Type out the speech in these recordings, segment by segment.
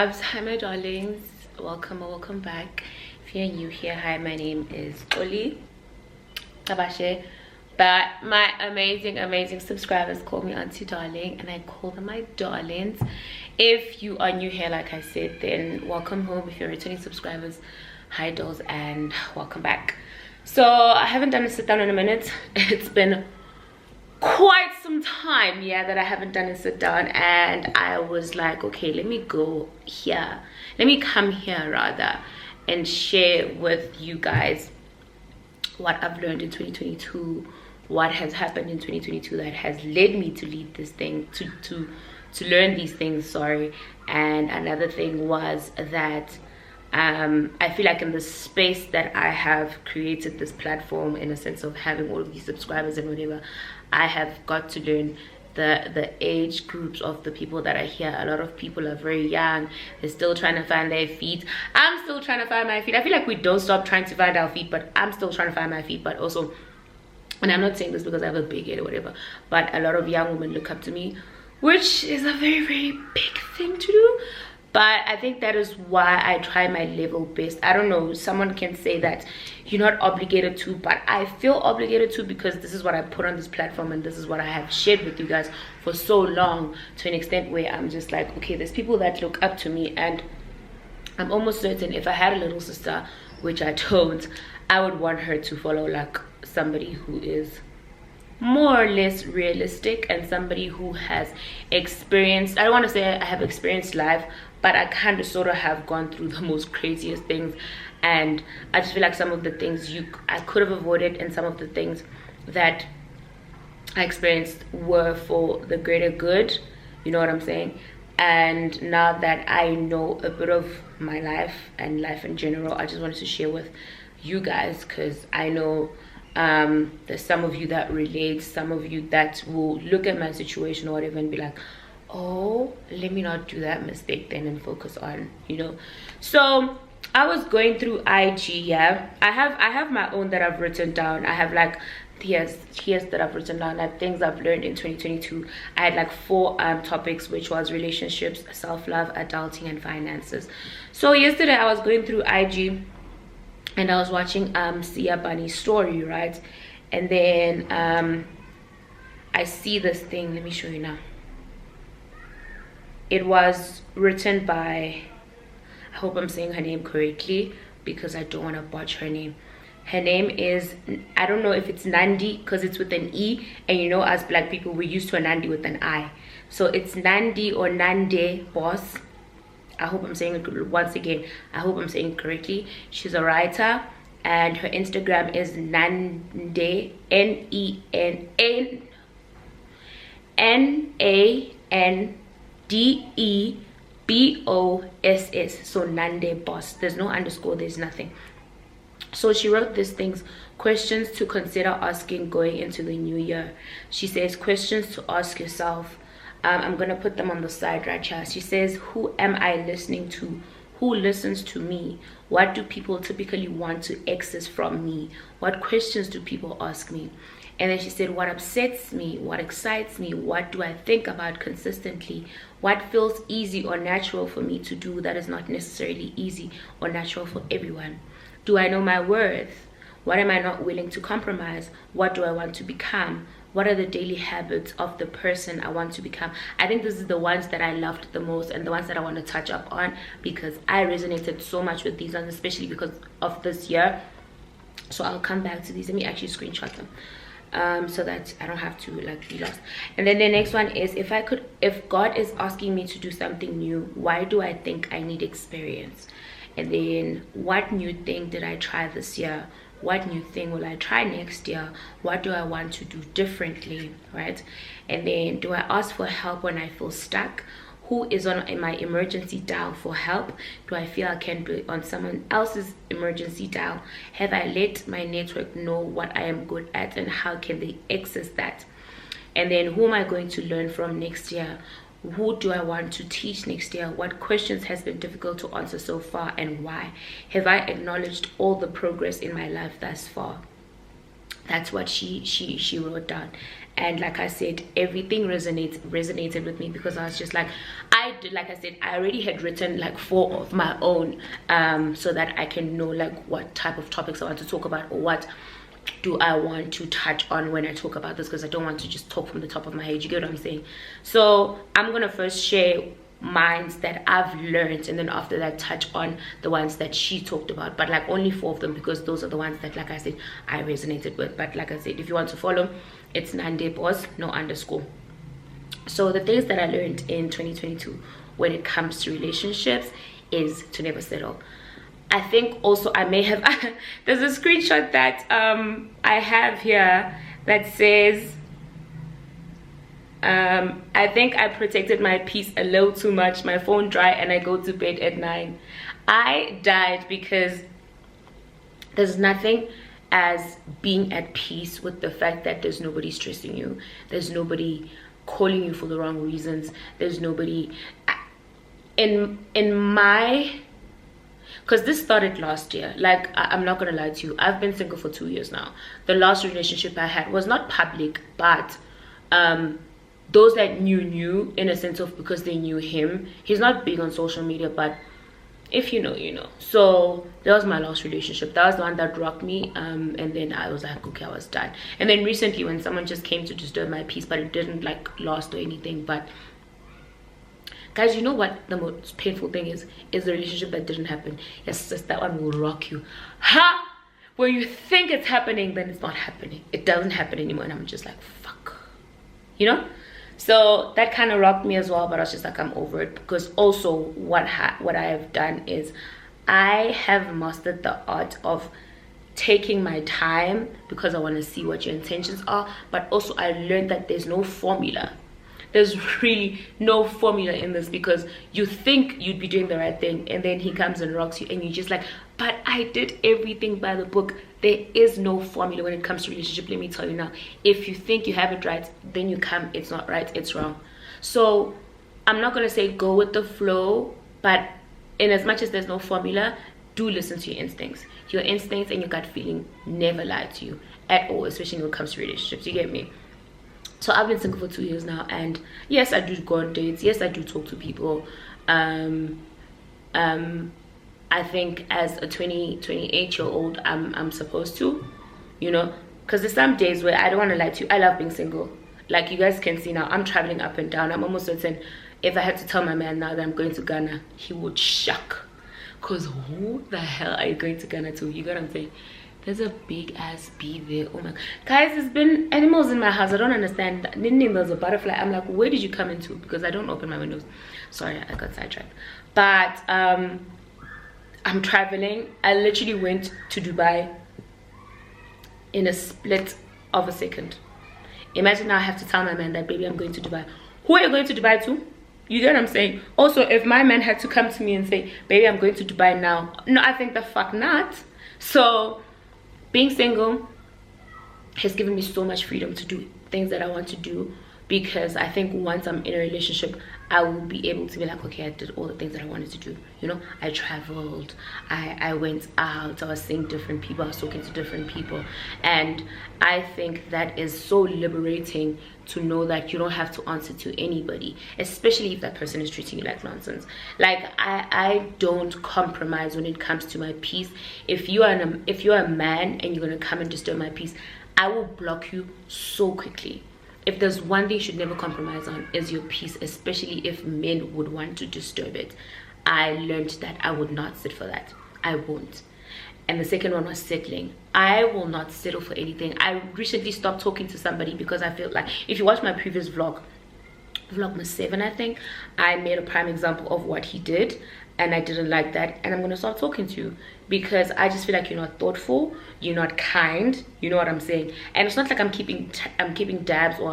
loves, hi my darlings, welcome or welcome back. If you're new here, hi, my name is Oli Tabashe, but my amazing subscribers call me Auntie Darling, and I call them my darlings. If you are new here, like I said, then welcome home. If you're returning subscribers, hi dolls, and welcome back. So I haven't done a sit down in a minute. It's been quite some time, yeah, that I haven't done a sit down, and I was like, okay, let me come here rather and share with you guys what I've learned in 2022, what has happened in 2022 that has led me to lead this thing, to learn these things, sorry. And another thing was that I feel like in the space that I have created this platform, in a sense of having all of these subscribers and whatever, I have got to learn the age groups of the people that are here. A lot of people are very young, they're still trying to find their feet. I'm still trying to find my feet. I feel like we don't stop trying to find our feet, but I'm still trying to find my feet. But also, and I'm not saying this because I have a big head or whatever, but a lot of young women look up to me, which is a very big thing to do. But I think that is why I try my level best. I don't know, someone can say that you're not obligated to, but I feel obligated to, because this is what I put on this platform and this is what I have shared with you guys for so long, to an extent where I'm just like, okay, there's people that look up to me, and I'm almost certain if I had a little sister, which I don't, I would want her to follow like somebody who is more or less realistic, and somebody who has experienced, I don't want to say I have experienced life, but I kind of sort of have gone through the most craziest things. And I just feel like some of the things I could have avoided, and some of the things that I experienced were for the greater good, you know what I'm saying? And now that I know a bit of my life and life in general, I just wanted to share with you guys, because I know there's some of you that relate, some of you that will look at my situation or whatever and be like, oh, let me not do that mistake then and focus on, you know. So I was going through IG, yeah. I have my own that I've written down. I have like here's that I've written down, like things I've learned in 2022. I had like 4 topics, which was relationships, self-love, adulting, and finances. So yesterday I was going through IG and I was watching Sia Bunny's story, right? And then I see this thing. Let me show you now. It was written by, I hope I'm saying her name correctly because I don't want to botch her name. Her name is, I don't know if it's Nandi because it's with an E, and you know, as black people we're used to a Nandi with an I. So it's Nandi or Nande Boss. I hope I'm saying it, once again, I hope I'm saying it correctly. She's a writer, and her Instagram is Nande, NandeBoss. So Nande Boss. There's no underscore, there's nothing. So she wrote these things: questions to consider asking going into the new year. She says questions to ask yourself. I'm gonna put them on the side right here. She says, who am I listening to? Who listens to me? What do people typically want to access from me? What questions do people ask me? And then she said, what upsets me? What excites me? What do I think about consistently? What feels easy or natural for me to do that is not necessarily easy or natural for everyone? Do I know my worth? What am I not willing to compromise? What do I want to become? What are the daily habits of the person I want to become? I think this is the ones that I loved the most, and the ones that I want to touch up on, because I resonated so much with these ones, especially because of this year. So I'll come back to these. Let me actually screenshot them so that I don't have to like be lost. And then the next one is, if God is asking me to do something new, why do I think I need experience? And then, what new thing did I try this year? What new thing will I try next year? What do I want to do differently, right? And then, do I ask for help when I feel stuck? Who is on my emergency dial for help? Do I feel I can be on someone else's emergency dial? Have I let my network know what I am good at, and how can they access that? And then, who am I going to learn from next year? Who do I want to teach next year? What questions has been difficult to answer so far, and why? Have I acknowledged all the progress in my life thus far? That's what she wrote down. And like I said, everything resonated with me, because I was just like, like I said, I already had written like 4 of my own, so that I can know like what type of topics I want to talk about, or what do I want to touch on when I talk about this, because I don't want to just talk from the top of my head. You get what I'm saying? So I'm gonna first share minds that I've learned, and then after that touch on the ones that she talked about, but like only 4 of them, because those are the ones that, like I said, I resonated with. But like I said, if you want to follow, it's Nande Boss, no underscore. So the things that I learned in 2022 when it comes to relationships is to never settle. I think also I may have there's a screenshot that I have here that says I think I protected my peace a little too much, my phone dry, and I go to bed at 9. I died, because there's nothing as being at peace with the fact that there's nobody stressing you, there's nobody calling you for the wrong reasons, there's nobody in my, because this started last year. Like, I'm not gonna lie to you, I've been single for 2 years now. The last relationship I had was not public, but those that knew in a sense of, because they knew him. He's not big on social media, but if you know, you know. So that was my last relationship. That was the one that rocked me, and then I was like, okay, I was done. And then recently, when someone just came to disturb my peace, but it didn't like last or anything. But guys, you know what the most painful thing is the relationship that didn't happen. Yes, just that one will rock you. Ha! Where you think it's happening, then it's not happening. It doesn't happen anymore, and I'm just like, fuck, you know. So that kind of rocked me as well, but I was just like, I'm over it. Because also what I have done is I have mastered the art of taking my time, because I want to see what your intentions are. But also I learned that there's no formula. There's really no formula in this, because you think you'd be doing the right thing, and then he comes and rocks you, and you're just like, but I did everything by the book. There is no formula when it comes to relationship. Let me tell you now, if you think you have it right, then you come, it's not right, it's wrong. So I'm not gonna say go with the flow, but in as much as there's no formula, do listen to your instincts. Your instincts and your gut feeling never lie to you at all, especially when it comes to relationships. You get me? So I've been single for 2 years now, and yes, I do go on dates, yes, I do talk to people. I think as a 28-year-old, I'm supposed to, you know, because there's some days where I don't want to lie to you, I love being single. Like you guys can see now, I'm traveling up and down. I'm almost certain if I had to tell my man now that I'm going to Ghana, he would shock, because who the hell are you going to Ghana to? You get what I'm saying? There's a big ass bee there. Oh my guys, there's been animals in my house. I don't understand. There's a butterfly. I'm like, where did you come into? Because I don't open my windows. Sorry, I got sidetracked. But I'm traveling. I literally went to Dubai in a split of a second. Imagine now I have to tell my man that, baby, I'm going to Dubai. Who are you going to Dubai to? You get what I'm saying? Also, if my man had to come to me and say, baby, I'm going to Dubai now, no, I think the fuck not. So being single has given me so much freedom to do things that I want to do, because I think once I'm in a relationship, I will be able to be like, okay, I did all the things that I wanted to do. You know, I traveled, I went out, I was seeing different people, I was talking to different people. And I think that is so liberating to know that you don't have to answer to anybody, especially if that person is treating you like nonsense. Like I don't compromise when it comes to my peace. If you're a man and you're gonna come and disturb my peace, I will block you so quickly. If there's one thing you should never compromise on, is your peace, especially if men would want to disturb it. I learned that I would not sit for that. I won't. And the second one was settling. I will not settle for anything. I recently stopped talking to somebody because I felt like, if you watch my previous vlog, Vlogmas 7 I think, I made a prime example of what he did, and I didn't like that, and I'm gonna stop talking to you, because I just feel like you're not thoughtful, you're not kind, you know what I'm saying? And it's not like I'm keeping dabs, or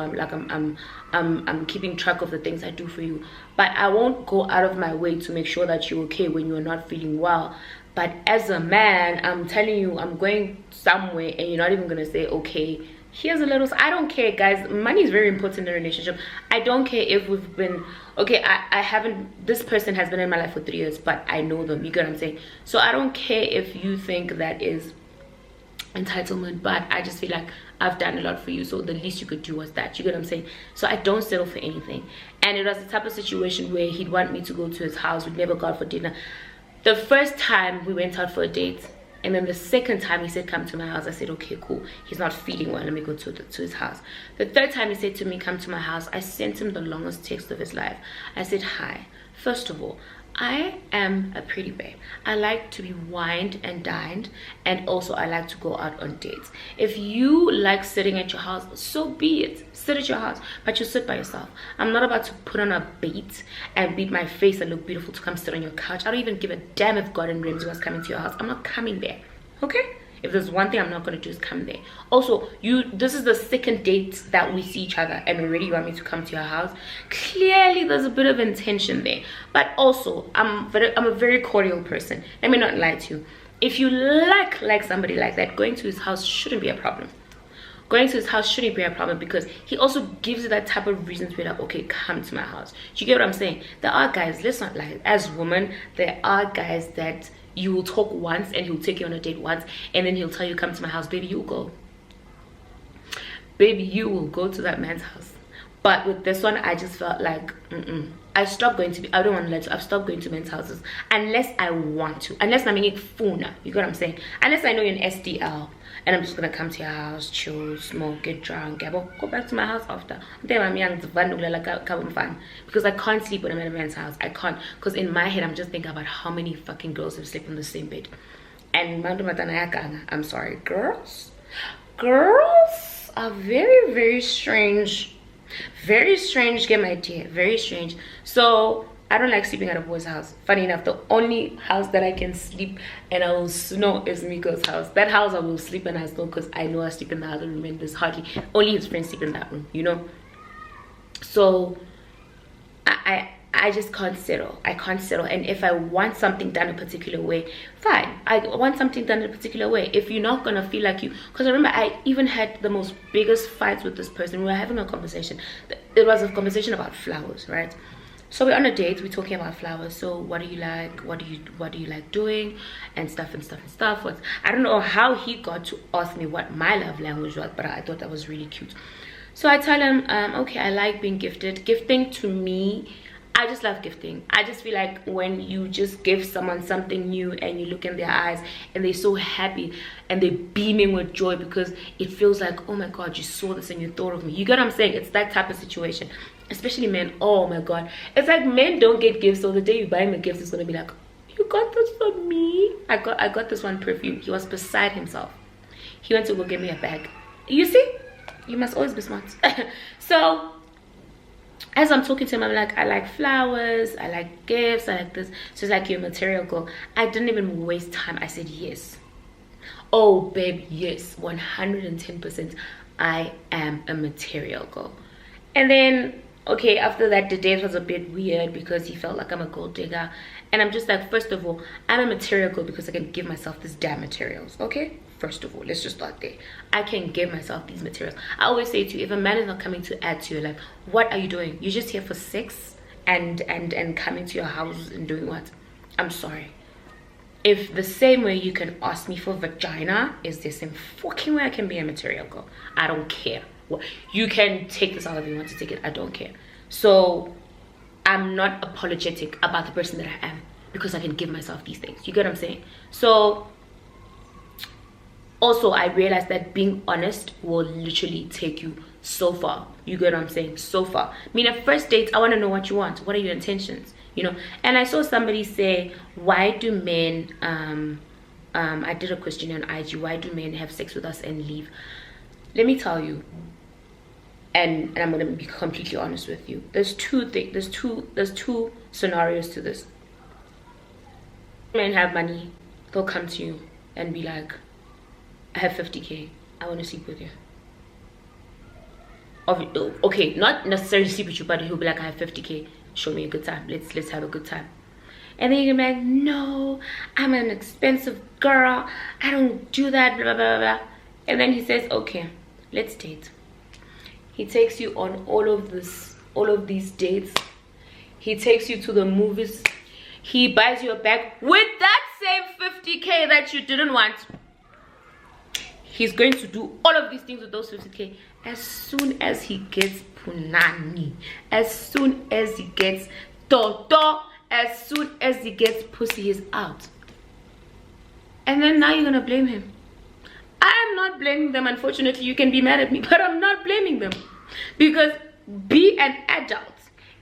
I'm keeping track of the things I do for you, but I won't go out of my way to make sure that you're okay when you're not feeling well. But as a man, I'm telling you, I'm going somewhere and you're not even gonna say, okay, here's a little. I don't care, guys. Money is very important in a relationship. I don't care if we've been, okay, I haven't, this person has been in my life for 3 years, but I know them, you get what I'm saying? So I don't care if you think that is entitlement, but I just feel like I've done a lot for you, so the least you could do was that. You get what I'm saying? So I don't settle for anything. And it was the type of situation where he'd want me to go to his house. We'd never go out for dinner. The first time we went out for a date, and then the second time he said come to my house, I said okay, cool, he's not feeling well, let me go to his house. The third time he said to me come to my house, I sent him the longest text of his life. I said, hi, first of all, I am a pretty babe. I like to be wined and dined, and also I like to go out on dates. If you like sitting at your house, so be it. Sit at your house, but you sit by yourself. I'm not about to put on a bait and beat my face and look beautiful to come sit on your couch. I don't even give a damn if God and Ramsey was coming to your house. I'm not coming there, okay? If there's one thing I'm not going to do is come there. Also, this is the second date that we see each other, and already you want me to come to your house. Clearly there's a bit of intention there, but also I'm a very cordial person. Let me not lie to you. If you like somebody like that, going to his house shouldn't be a problem. Going to his house shouldn't be a problem, because he also gives you that type of reasons where like, okay, come to my house. Do you get what I'm saying? There are guys, let's not lie, as women, there are guys that you will talk once and he'll take you on a date once, and then he'll tell you come to my house. Baby, you will go. Baby, you will go to that man's house. But with this one, I just felt like I stopped going to I don't want to let you. I've stopped going to men's houses unless I want to, unless I'm in phone. You get what I'm saying? Unless I know you're an SDL and I'm just gonna come to your house, chill, smoke, get drunk, go back to my house after. Because I can't sleep when I'm at a man's house. I can't, because in my head I'm just thinking about how many fucking girls have slept in the same bed. And I'm sorry, girls are very, very strange. Very strange, get my dear, very strange. So I don't like sleeping at a boy's house. Funny enough, the only house that I can sleep and I will snore is Miko's house. That house I will sleep and I snore, because I know I sleep in the other room and there's hardly, only his friends sleep in that room, you know. So I just can't settle. I can't settle. And if I want something done a particular way, fine. I want something done in a particular way. If you're not gonna feel like you, because I remember I even had the most biggest fights with this person. We were having a conversation. It was a conversation about flowers, right? So we're on a date, we're talking about flowers. So what do you like? What do you like doing? And stuff. I don't know how he got to ask me what my love language was, but I thought that was really cute. So I tell him, okay, I like being gifted. Gifting to me, I just love gifting. I just feel like when you just give someone something new and you look in their eyes and they're so happy and they're beaming with joy, because it feels like, oh my God, you saw this and you thought of me. You get what I'm saying? It's that type of situation. Especially men. Oh my God. It's like men don't get gifts, so the day you buy him a gift, it's gonna be like, you got this for me? I got this one perfume. He was beside himself. He went to go get me a bag. You see? You must always be smart. So as I'm talking to him, I'm like, I like flowers, I like gifts, I like this. So it's like, you're a material girl. I didn't even waste time. I said yes. Oh babe, yes, 110%. I am a material girl. And then okay, after that the date was a bit weird because he felt like I'm a gold digger, and I'm just like, first of all, I'm a material girl because I can give myself these damn materials. Okay, first of all, let's just start there. I can give myself these materials. I always say to you, if a man is not coming to add to your life, what are you doing? You're just here for sex and coming to your house and doing what? I'm sorry. If the same way you can ask me for vagina is the same fucking way I can be a material girl, I don't care. You can take this out if you want to take it, I don't care. So I'm not apologetic about the person that I am because I can give myself these things. You get what I'm saying? So also I realized that being honest will literally take you so far. You get what I'm saying? So far. I mean, at first dates, I want to know what you want. What are your intentions? You know? And I saw somebody say, why do men I did a question on IG, why do men have sex with us and leave? Let me tell you, and I'm gonna be completely honest with you. There's two scenarios to this. Men have money, they'll come to you and be like, I have 50K, I want to sleep with you. Okay, not necessarily sleep with you, but he'll be like, I have 50K, show me a good time, let's have a good time. And then you're like, no, I'm an expensive girl, I don't do that, blah blah blah. And then he says, okay, let's date. He takes you on all of these dates. He takes you to the movies. He buys you a bag with that same 50K that you didn't want. he's going to do all of these things with those 50K as soon as he gets punani, as soon as he gets toto, as soon as he gets pussy is out. And then now you're gonna blame him. I am not blaming them. Unfortunately, you can be mad at me, but I'm not blaming them, because be an adult.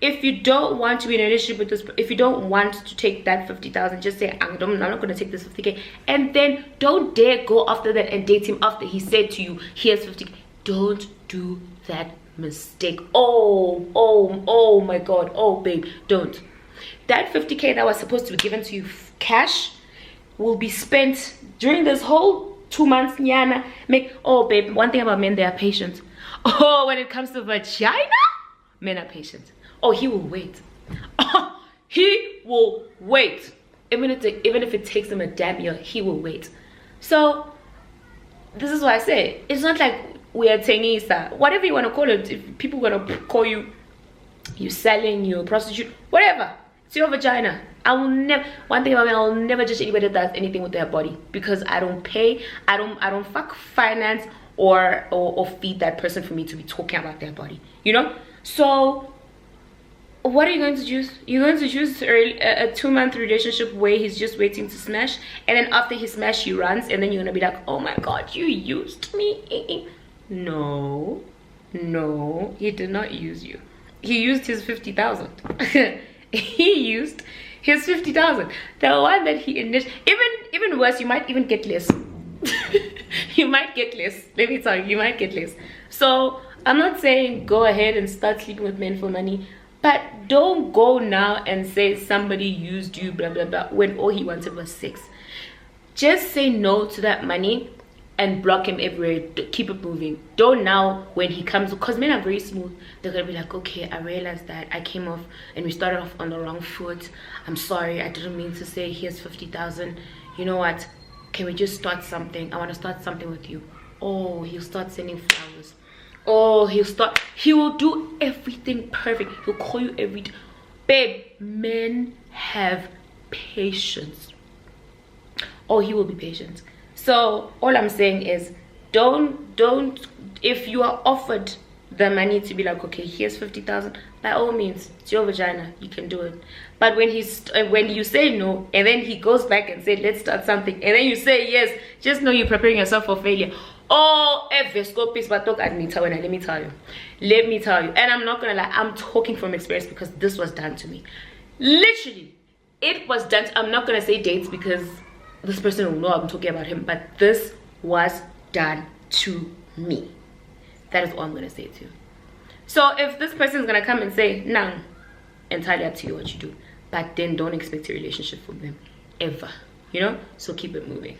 If you don't want to be in a relationship with this, if you don't want to take that 50,000, just say, I'm not going to take this 50K. And then don't dare go after that and date him after he said to you, here's 50K. Don't do that mistake. Oh my God. Oh, babe, don't. That 50K that was supposed to be given to you cash will be spent during this whole 2 months. Nyana, oh, babe, one thing about men, they are patient. Oh, when it comes to vagina, men are patient. Oh, he will wait. Oh, he will wait. Even if it takes him a damn year, he will wait. So, this is what I say. It's not like we are Tenisa. Whatever you want to call it. If people want to call you, you selling, you a prostitute, whatever. It's your vagina. I will never, one thing about me, I'll never judge anybody that does anything with their body. Because I don't pay, I don't fuck finance or feed that person for me to be talking about their body. You know? So, what are you going to choose? You're going to choose a 2-month relationship where he's just waiting to smash, and then after he smash, he runs, and then you're gonna be like, oh my God, you used me. No, he did not use you. He used his 50,000. He used his 50,000. The one that he initially, even worse, you might even get less. You might get less. Let me tell you, you might get less. So I'm not saying go ahead and start sleeping with men for money. But don't go now and say somebody used you, blah, blah, blah, when all he wanted was sex. Just say no to that money and block him everywhere. Keep it moving. Don't now when he comes, because men are very smooth. They're going to be like, okay, I realized that I came off and we started off on the wrong foot. I'm sorry. I didn't mean to say here's 50,000. You know what? Can we just start something? I want to start something with you. Oh, he'll start sending flowers. Oh, he will do everything perfect. He'll call you every day. Babe, men have patience. Oh, he will be patient. So all I'm saying is don't if you are offered the money to be like, okay, here's 50,000, by all means, it's your vagina, you can do it. But when you say no and then he goes back and say let's start something, and then you say yes, just know you're preparing yourself for failure. Oh, let me tell you, and I'm not gonna lie, I'm talking from experience because this was done to me. Literally, it was done I'm not gonna say dates because this person will know I'm talking about him, but this was done to me. That is all I'm gonna say to you. So if this person is gonna come and say nah, entirely up to you what you do, but then don't expect a relationship from them ever, you know. So keep it moving.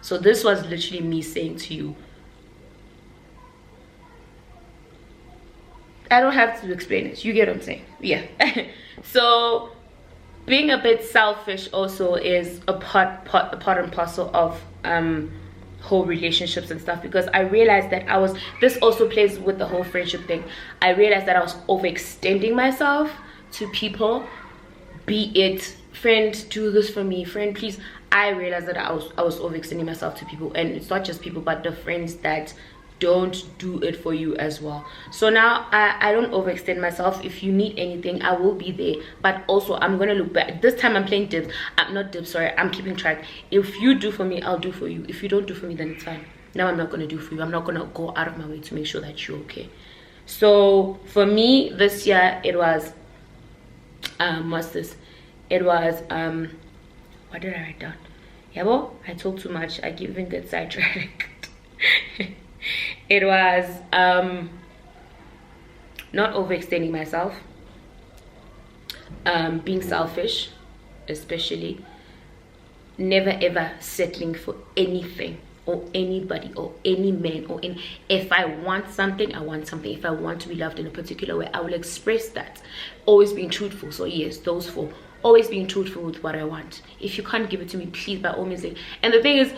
So this was literally me saying to you, I don't have to explain it, you get what I'm saying. Yeah. So being a bit selfish also is a part and parcel of whole relationships and stuff, because I realized that this also plays with the whole friendship thing. I realized that I was overextending myself to people, be it friend, do this for me, friend, please. I realized that I was overextending myself to people, and it's not just people but the friends that don't do it for you as well. So now I don't overextend myself. If you need anything, I will be there, but also I'm gonna look back. This time I'm playing dibs. I'm not dibs, sorry, I'm keeping track. If you do for me, I'll do for you. If you don't do for me, then it's fine. Now I'm not gonna do for you. I'm not gonna go out of my way to make sure that you're okay. So for me this year, it was what's this, it was what did I write down? Yeah, well, I talk too much, I even get sidetracked. It was not overextending myself, being selfish, especially, never ever settling for anything or anybody or any man or any. If I want something, I want something. If I want to be loved in a particular way, I will express that. Always being truthful. So yes, those four. Always being truthful with what I want. If you can't give it to me, please, by all means. And the thing is,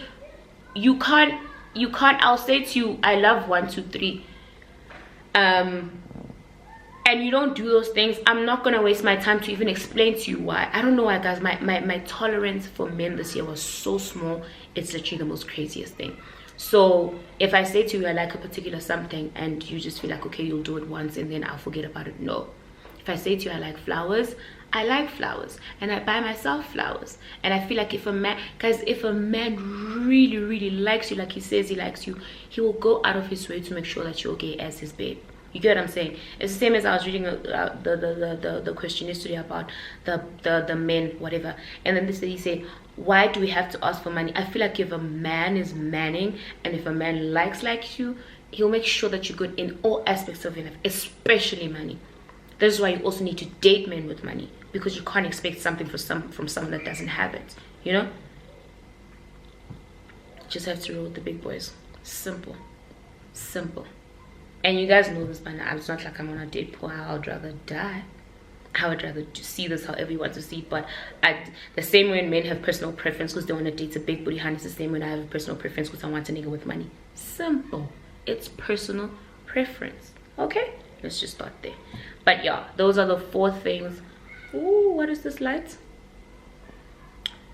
you can't, I'll say to you, I love 1, 2, 3, and you don't do those things, I'm not gonna waste my time to even explain to you why. I don't know why, guys. My tolerance for men this year was so small. It's literally the most craziest thing. So if I say to you I like a particular something and you just feel like, okay, you'll do it once and then I'll forget about it, no. If I say to you I like flowers, I like flowers, and I buy myself flowers. And I feel like if a man, guys, if a man really, really likes you, like he says he likes you, he will go out of his way to make sure that you're okay as his babe. You get what I'm saying? It's the same as I was reading the question yesterday about the men, whatever. And then this lady said, why do we have to ask for money? I feel like if a man is manning, and if a man likes you, he'll make sure that you're good in all aspects of your life, especially money. This is why you also need to date men with money, because you can't expect something from someone that doesn't have it, you know. Just have to roll with the big boys. Simple. And you guys know this by now. It's not like I'm on a date pool. I would rather die. I would rather see this however you want to see it. But the same way men have personal preference because they want to date a big booty honey, it's the same way I have a personal preference because I want a nigga with money. Simple. It's personal preference. Okay, let's just start there. But yeah, those are the 4 things. Ooh, what is this light?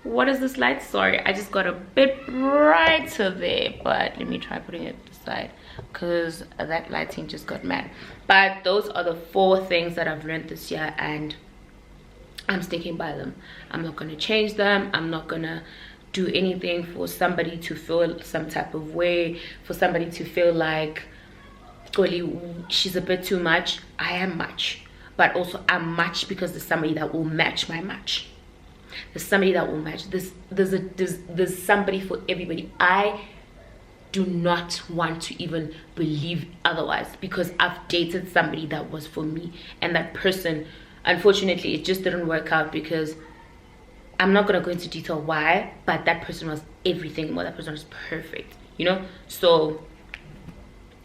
What is this light? Sorry, I just got a bit brighter there, but let me try putting it aside because that lighting just got mad. But those are the 4 things that I've learned this year, and I'm sticking by them. I'm not going to change them. I'm not going to do anything for somebody to feel some type of way, for somebody to feel like, she's a bit too much. I am much, but also I'm much because there's somebody that will match my match. There's somebody that will match this. There's somebody for everybody. I do not want to even believe otherwise, because I've dated somebody that was for me, and that person, unfortunately, it just didn't work out, because I'm not gonna go into detail why, but that person was everything. Well, that person was perfect, you know. So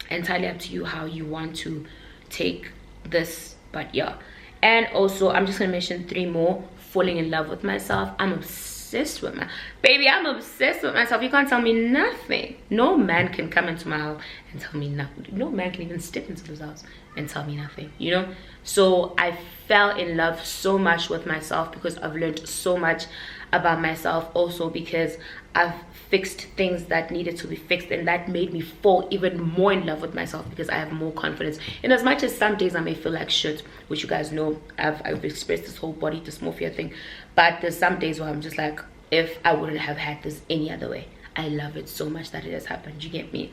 entirely up to you how you want to take this. But yeah, and also I'm just gonna mention 3 more. Falling in love with myself. I'm obsessed with I'm obsessed with myself. You can't tell me nothing. No man can come into my house and tell me nothing. No man can even step into this house and tell me nothing, you know. So I fell in love so much with myself because I've learned so much about myself, also because I've fixed things that needed to be fixed, and that made me fall even more in love with myself because I have more confidence. And as much as some days I may feel like shit, which you guys know, I've expressed this whole body dysmorphia thing, but there's some days where I'm just like, if I wouldn't have had this any other way. I love it so much that it has happened, you get me.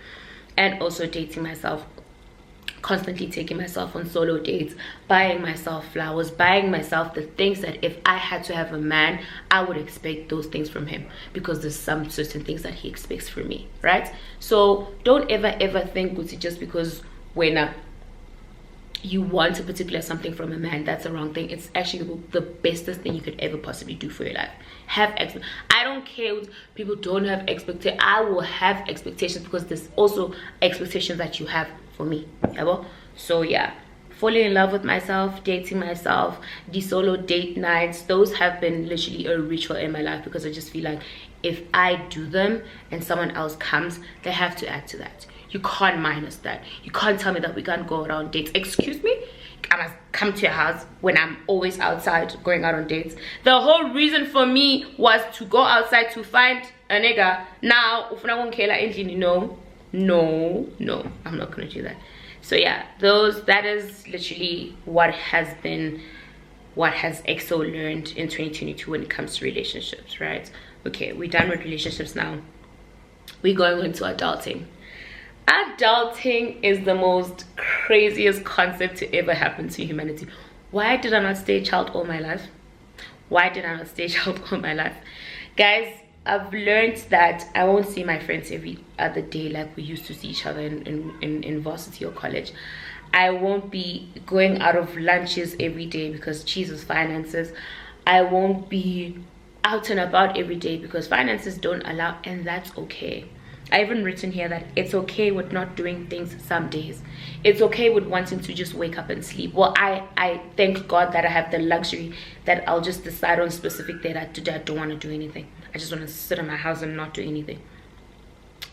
And also dating myself, constantly taking myself on solo dates, buying myself flowers, buying myself the things that if I had to have a man, I would expect those things from him, because there's some certain things that he expects from me, right? So don't ever think Gucci, just because when you want a particular something from a man, that's the wrong thing. It's actually the bestest thing you could ever possibly do for your life. I don't care if people don't have expectations. I will have expectations, because there's also expectations that you have for me. So yeah, falling in love with myself, dating myself, the solo date nights, those have been literally a ritual in my life, because I just feel like if I do them and someone else comes, they have to add to that. You can't minus that. You can't tell me that we can't go around dates. Excuse me? I must come to your house when I'm always outside going out on dates. The whole reason for me was to go outside to find a nigga. Now, no, I'm not gonna do that. So yeah, that is literally what has EXO learned in 2022 when it comes to relationships, right? Okay, we're done with relationships now. We're going into adulting. Adulting is the most craziest concept to ever happen to humanity. Why did I not stay a child all my life? Guys, I've learned that I won't see my friends every other day like we used to see each other in varsity or college. I won't be going out of lunches every day because Jesus, finances. I won't be out and about every day because finances don't allow, and that's okay. I even written here that it's okay with not doing things some days. It's okay with wanting to just wake up and sleep. Well, I thank God that I have the luxury that I'll just decide on specific day that today I don't want to do anything. I just want to sit in my house and not do anything,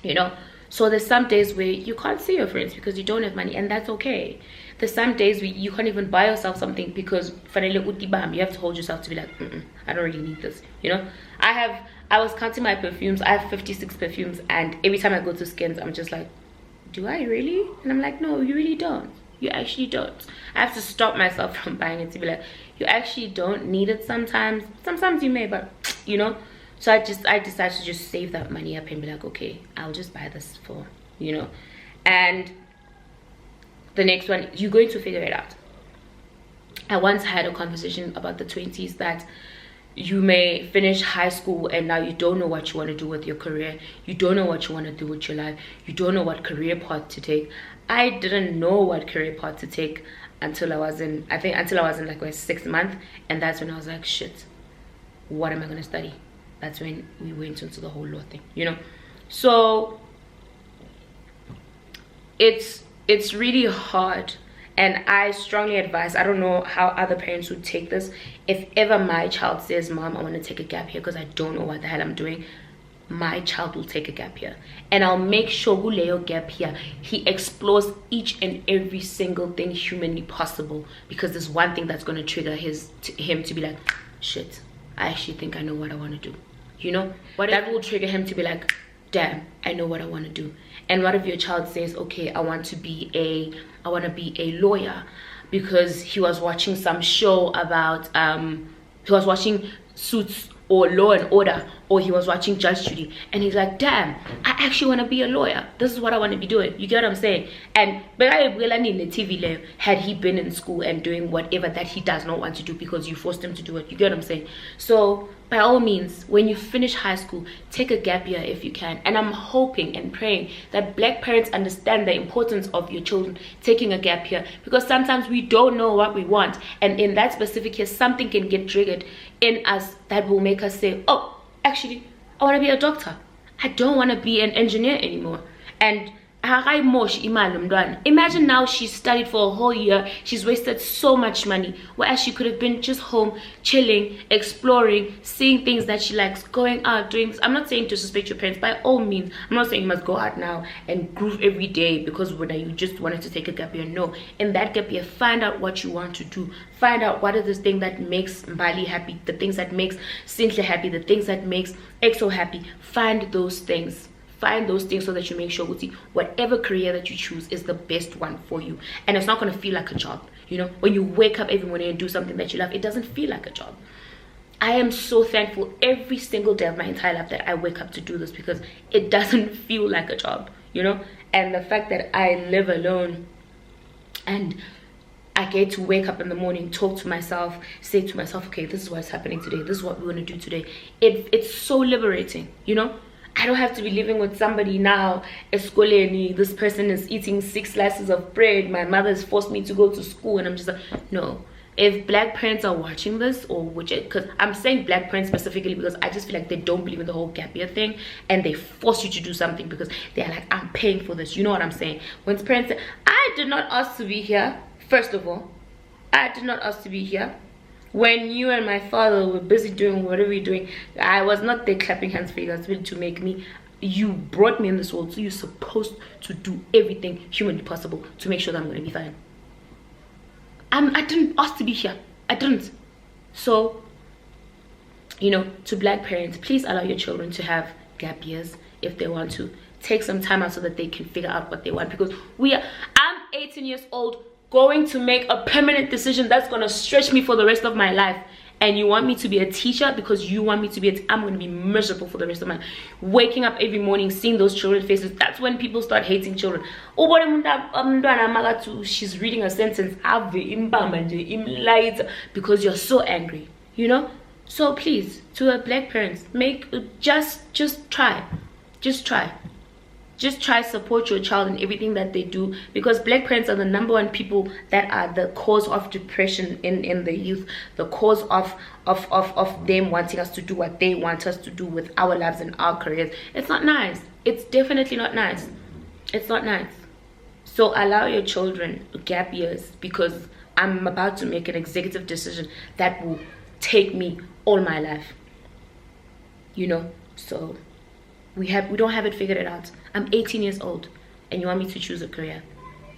you know. So there's some days where you can't see your friends because you don't have money, and that's okay. There's some days where you can't even buy yourself something because you have to hold yourself to be like, I don't really need this, you know. I was counting my perfumes. I have 56 perfumes, and every time I go to Skins, I'm just like, do I really? And I'm like, no, you really don't. You actually don't. I have to stop myself from buying it to be like, you actually don't need it sometimes. Sometimes you may, but you know. So I decided to just save that money up and be like, okay, I'll just buy this for, you know. And the next one, you're going to figure it out. I once had a conversation about the 20s that you may finish high school and now you don't know what you want to do with your career. You don't know what you want to do with your life. You don't know what career path to take. I didn't know what career path to take until I was in like my 6th month, and that's when I was like, shit, what am I going to study? That's when we went into the whole law thing, you know. So it's really hard, and I strongly advise, I don't know how other parents would take this, if ever my child says, Mom, I want to take a gap year because I don't know what the hell I'm doing, my child will take a gap year, and I'll make sure Guleo gap year he explores each and every single thing humanly possible, because there's one thing that's going to trigger him to be like, shit, I actually think I know what I want to do, you know. That will trigger him to be like, damn, I know what I want to do. And what if your child says, okay, I want to be a lawyer because he was watching some show about he was watching Suits or Law and Order, or he was watching Judge Judy, and he's like, damn, I actually want to be a lawyer. This is what I want to be doing. You get what I'm saying? And had he been in school and doing whatever that he does not want to do because you forced him to do it, you get what I'm saying? So by all means, when you finish high school, take a gap year if you can. And I'm hoping and praying that Black parents understand the importance of your children taking a gap year, because sometimes we don't know what we want, and in that specific case, something can get triggered in us that will make us say, oh, actually, I want to be a doctor. I don't want to be an engineer anymore. And imagine now she studied for a whole year, she's wasted so much money, whereas she could have been just home chilling, exploring, seeing things that she likes, going out, doing this. I'm not saying to suspect your parents, by all means. I'm not saying you must go out now and groove every day because when you just wanted to take a gap year. No, in that gap year, find out what you want to do. Find out what is the thing that makes Mbali happy, the things that makes Cynthia happy, the things that makes EXO happy. Find those things. Find those things so that you make sure whatever career that you choose is the best one for you, and it's not going to feel like a job. You know, when you wake up every morning and do something that you love, it doesn't feel like a job. I am so thankful every single day of my entire life that I wake up to do this, because it doesn't feel like a job, you know. And the fact that I live alone and I get to wake up in the morning, talk to myself, say to myself, okay, this is what's happening today, this is what we're going to do today. It's so liberating, you know. I don't have to be living with somebody now. Eskoleni, this person is eating 6 slices of bread. My mother has forced me to go to school, and I'm just like, no. If Black parents are watching this, or because I'm saying Black parents specifically because I just feel like they don't believe in the whole gap year thing, and they force you to do something because they're like, I'm paying for this. You know what I'm saying? When parents say, I did not ask to be here. First of all, I did not ask to be here. When you and my father were busy doing whatever you're doing, I was not there clapping hands for you guys to make me. You brought me in this world, so you're supposed to do everything humanly possible to make sure that I'm going to be fine. I didn't ask to be here. I didn't. So, you know, to Black parents, please allow your children to have gap years if they want to. Take some time out so that they can figure out what they want, because I'm 18 years old, going to make a permanent decision that's going to stretch me for the rest of my life, and you want me to be a teacher because you want me to be I'm going to be miserable for the rest of my life. Waking up every morning, seeing those children's faces, that's when people start hating children. She's reading a sentence because you're so angry, you know. So please, to our Black parents, just try support your child in everything that they do, because Black parents are the #1 people that are the cause of depression in the youth, the cause of them wanting us to do what they want us to do with our lives and our careers. It's not nice. It's definitely not nice. It's not nice. So allow your children gap years, because I'm about to make an executive decision that will take me all my life, you know. So we don't have it figured out. I'm 18 years old and you want me to choose a career.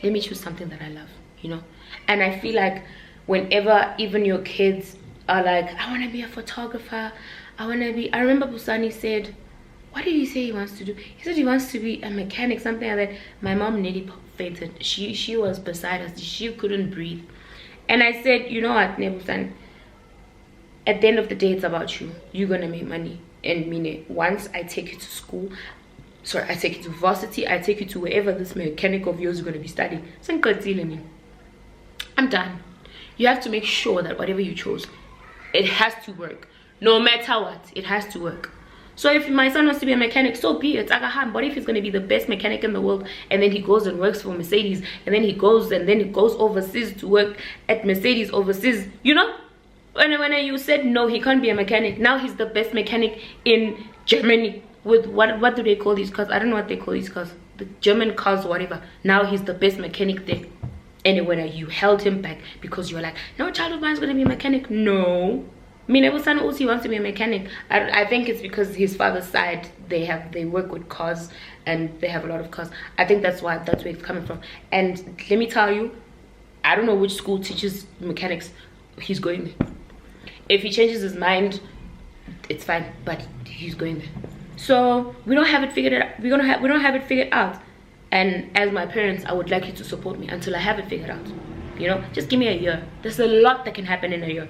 Let me choose something that I love, you know. And I feel like whenever even your kids are like, I want to be a photographer, I remember Busani said, what did he say he wants to do? He said he wants to be a mechanic, something like that. My mom nearly fainted. She was beside us. She couldn't breathe. And I said, you know what, Nebusan, at the end of the day, it's about you. You're going to make money. And mean, once I take you to school, I take you to varsity, I take you to wherever this mechanic of yours is going to be studying. I'm done. You have to make sure that whatever you chose, it has to work. No matter what, it has to work. So if my son wants to be a mechanic, so be it. But if he's going to be the best mechanic in the world, and then he goes and works for Mercedes, and then he goes overseas to work at Mercedes overseas, you know? When you said no, he can't be a mechanic. Now he's the best mechanic in Germany. With what do they call these cars? I don't know what they call these cars. The German cars, whatever. Now he's the best mechanic there. And when you held him back because you're like, no child of mine is going to be a mechanic. No. Minebu son also wants to be a mechanic. I think it's because his father's side, they work with cars and they have a lot of cars. I think that's where it's coming from. And let me tell you, I don't know which school teaches mechanics. He's going there. If he changes his mind, it's fine, but he's going there. So we don't have it figured out. We don't have it figured out. And as my parents, I would like you to support me until I have it figured out. You know, just give me a year. There's a lot that can happen in a year.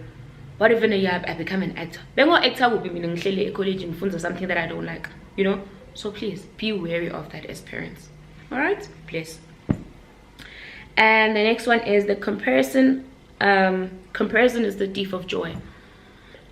What if in a year I become an actor? Then what actor will be meaning college and funds or something that I don't like, you know? So please be wary of that as parents. Alright? Please. And the next one is the comparison. Comparison is the thief of joy.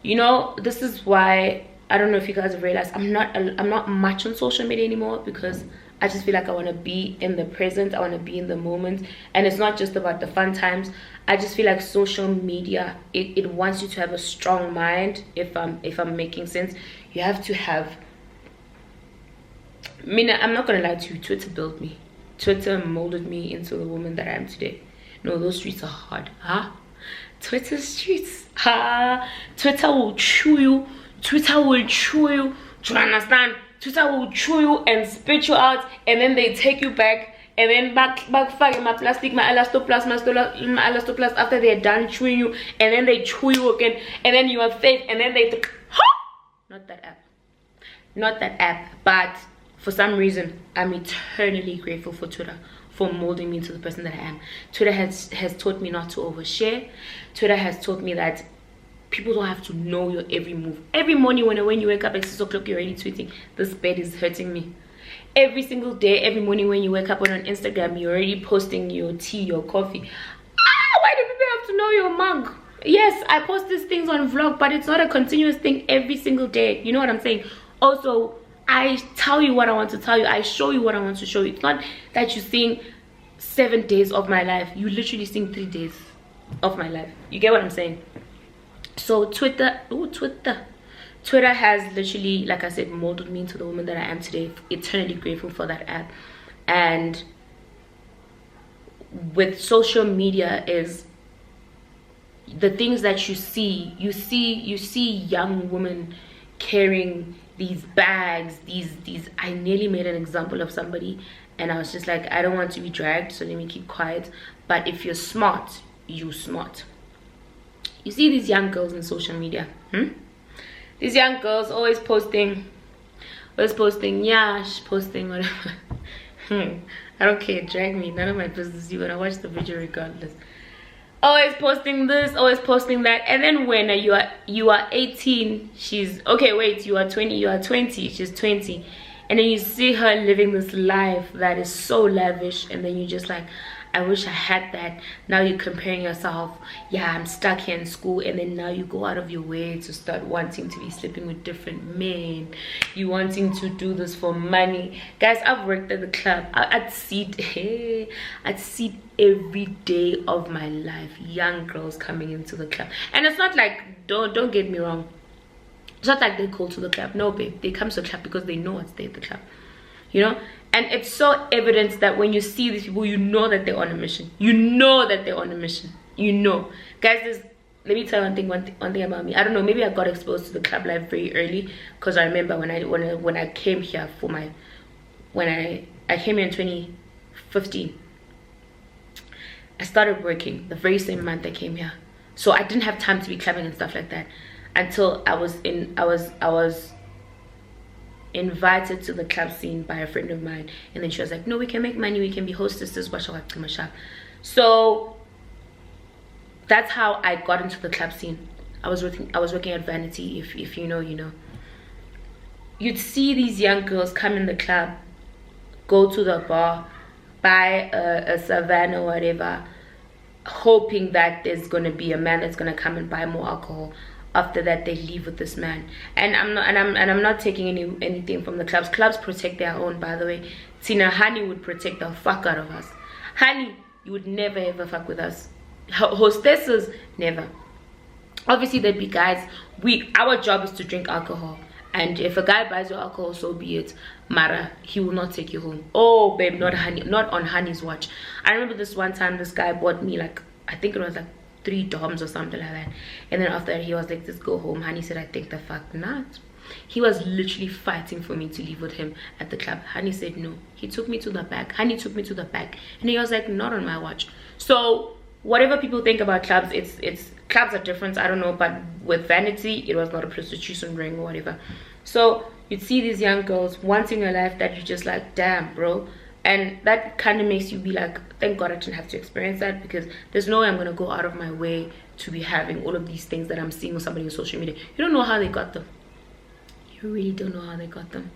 You know, this is why I don't know if you guys have realized I'm not much on social media anymore, because I just feel like I want to be in the present. I want to be in the moment, and it's not just about the fun times. I just feel like social media, it wants you to have a strong mind. If I'm making sense, you have to have. I mean, I'm not gonna lie to you. Twitter built me. Twitter molded me into the woman that I am today. No, those streets are hard, huh? Twitter streets, Twitter will chew you. Twitter will chew you. Do you understand? Twitter will chew you and spit you out, and then they take you back, and then back my plastic, my elastoplast after they're done chewing you, and then they chew you again, and then you are fake, and then they not that app. But for some reason, I'm eternally grateful for Twitter, for molding me into the person that I am. Twitter has taught me not to overshare. Twitter has taught me that people don't have to know your every move. Every morning when you wake up at 6 o'clock, you're already tweeting, this bed is hurting me. Every single day, every morning when you wake up on Instagram, you're already posting your tea, your coffee. Why do people have to know your mug? Yes, I post these things on vlog, but it's not a continuous thing every single day. You know what I'm saying? Also, I tell you what I want to tell you. I show you what I want to show you. It's not that you're seeing 7 days of my life. You're literally seeing 3 days of my life. You get what I'm saying? So Twitter has literally, like I said, molded me into the woman that I am today. Eternally grateful for that app. And with social media is the things that you see young women carrying these bags, these I nearly made an example of somebody, and I was just like, I don't want to be dragged, so let me keep quiet. But if you're smart, you're smart. You see these young girls on social media, these young girls always posting yash, posting whatever. I don't care, drag me, none of my business. You're gonna watch the video regardless. Always posting this, always posting that, and then when you are 18, she's okay. Wait, you are 20, she's 20, and then you see her living this life that is so lavish, and then you're just like, I wish I had that. Now you're comparing yourself. Yeah, I'm stuck here in school, and then now you go out of your way to start wanting to be sleeping with different men. You wanting to do this for money. Guys, I've worked at the club. I'd see every day of my life young girls coming into the club, and it's not like, don't get me wrong, it's not like they call to the club. No, babe, they come to the club because they know what's there at the club, you know. And it's so evident that when you see these people, you know that they're on a mission. You know that they're on a mission. You know. Guys, let me tell you one thing about me. I don't know, maybe I got exposed to the club life very early, because I remember when I came here for my, when I came here in 2015. I started working the very same month I came here, so I didn't have time to be clubbing and stuff like that until I was invited to the club scene by a friend of mine, and then she was like, no, we can make money, we can be hostesses. So that's how I got into the club scene. I was working at Vanity. If you know, you know. You'd see these young girls come in the club, go to the bar, buy a Savannah or whatever, hoping that there's gonna be a man that's gonna come and buy more alcohol. After that, they leave with this man. And I'm not taking anything from the clubs. Clubs protect their own, by the way. Tina, Honey would protect the fuck out of us. Honey, you would never ever fuck with us. Hostesses, never. Obviously there'd be guys, our job is to drink alcohol, and if a guy buys your alcohol, so be it. Mara, he will not take you home. Oh babe, not on Honey's watch. I remember this one time, this guy bought me, like, I think it was like 3 DOMs or something like that, and then after that he was like, just go home. Honey said, I think the fuck not. He was literally fighting for me to leave with him at the club. Honey said no. He took me to the back. Honey took me to the back, and he was like, not on my watch. So whatever people think about clubs, it's clubs are different, I don't know, but with Vanity, it was not a prostitution ring or whatever. So you'd see these young girls once in your life that you're just like, damn bro, and that kind of makes you be like, thank God I didn't have to experience that, because there's no way I'm gonna go out of my way to be having all of these things that I'm seeing with somebody on social media. You don't know how they got them. You really don't know how they got them.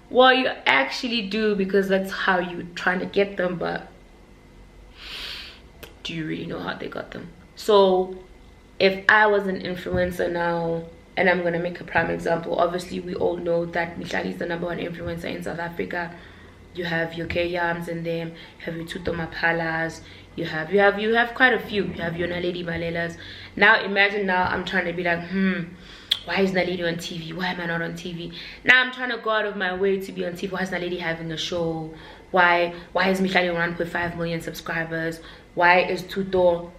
Well, you actually do, because that's how you're trying to get them, but do you really know how they got them? So if I was an influencer now, and I'm gonna make a prime example, obviously we all know that Mihlali is the #1 influencer in South Africa. You have your K-Yams in them, you have your Tuto Mapalas, you have quite a few. You have your Naledi Malelas. Now imagine now I'm trying to be like, why is Naledi on TV? Why am I not on TV? Now I'm trying to go out of my way to be on TV. Why is Naledi having a show? Why is Mihlali on 1.5 million subscribers? Why is Tuto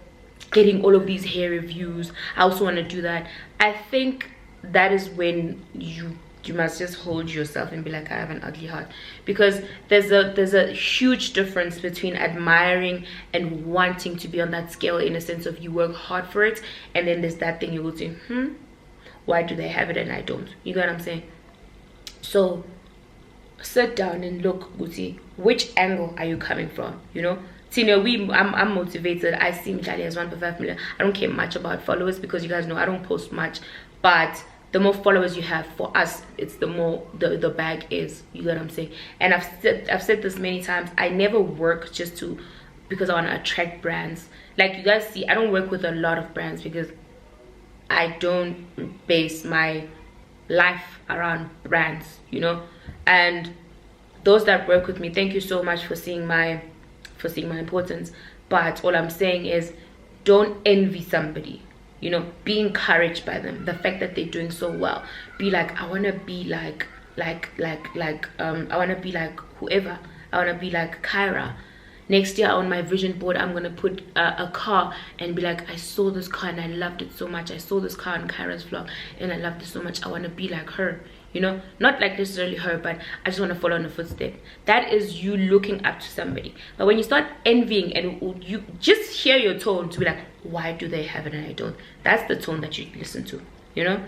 getting all of these hair reviews? I also want to do that. I think that is when you must just hold yourself and be like, I have an ugly heart, because there's a huge difference between admiring and wanting to be on that scale, in a sense of you work hard for it, and then there's that thing you will say, why do they have it and I don't? You get what I'm saying? So sit down and look, Guti, which angle are you coming from? You know, Tina, I'm motivated. I see Mihlali as 1.5 million. I don't care much about followers, because you guys know I don't post much, but the more followers you have, for us, it's the more the bag is. You get what I'm saying? And I've said this many times, I never work just because I want to attract brands. Like you guys see, I don't work with a lot of brands because I don't base my life around brands, you know. And those that work with me, thank you so much for seeing my importance. But all I'm saying is, don't envy somebody, you know. Be encouraged by them, the fact that they're doing so well. Be like, I want to be like I want to be like whoever. I want to be like Kyra. Next year on my vision board, I'm gonna put a car and be like, I saw this car and I loved it so much. I saw this car on Kyra's vlog and I loved it so much. I want to be like her, you know. Not like necessarily her, but I just want to follow in the footsteps. That is you looking up to somebody. But when you start envying and you just hear your tone to be like, why do they have it and I don't? That's the tone that you listen to, you know.